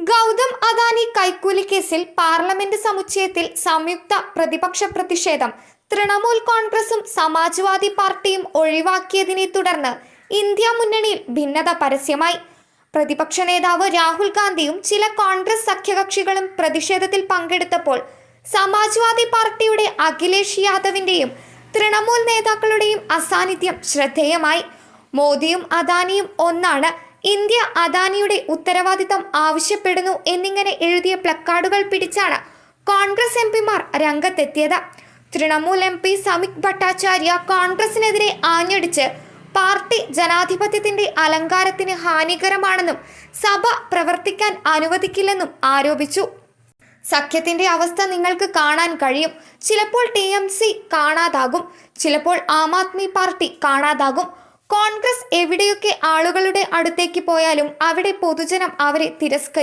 ഗൗതം അദാനി കൈക്കൂലി കേസിൽ പാർലമെന്റ് സമുച്ചയത്തിൽ സംയുക്ത പ്രതിപക്ഷ പ്രതിഷേധം തൃണമൂൽ കോൺഗ്രസും സമാജ്വാദി പാർട്ടിയും ഒഴിവാക്കിയതിനെ തുടർന്ന് ഇന്ത്യ മുന്നണിയിൽ ഭിന്നത പരസ്യമായി. പ്രതിപക്ഷ നേതാവ് രാഹുൽ ഗാന്ധിയും ചില കോൺഗ്രസ് സഖ്യകക്ഷികളും പ്രതിഷേധത്തിൽ പങ്കെടുത്തപ്പോൾ സമാജ്വാദി പാർട്ടിയുടെ അഖിലേഷ് യാദവിന്റെയും തൃണമൂൽ നേതാക്കളുടെയും അസാന്നിധ്യം ശ്രദ്ധേയമായി. മോദിയും അദാനിയും ഒന്നാണ്, ഇന്ത്യ അദാനിയുടെ ഉത്തരവാദിത്തം ആവശ്യപ്പെടുന്നു എന്നിങ്ങനെ എഴുതിയ പ്ലക്കാർഡുകൾ പിടിച്ചാണ് കോൺഗ്രസ് എംപിമാർ രംഗത്തെത്തിയത്. തൃണമൂൽ എം പി സമീക് ഭട്ടാചാര്യ കോൺഗ്രസിനെതിരെ ആഞ്ഞടിച്ച് പാർട്ടി ജനാധിപത്യത്തിന്റെ അലങ്കാരത്തിന് ഹാനികരമാണെന്നും സഭ പ്രവർത്തിക്കാൻ അനുവദിക്കില്ലെന്നും ആരോപിച്ചു. സഖ്യത്തിന്റെ അവസ്ഥ നിങ്ങൾക്ക് കാണാൻ കഴിയും. ചിലപ്പോൾ TMC കാണാതാകും, ചിലപ്പോൾ ആം ആദ്മി പാർട്ടി കാണാതാകും. കോൺഗ്രസ് എവിടെയൊക്കെ ആളുകളുടെ അടുത്തേക്ക് പോയാലും അവിടെ പൊതുജനം അവരെ തിരസ്കരിക്കും.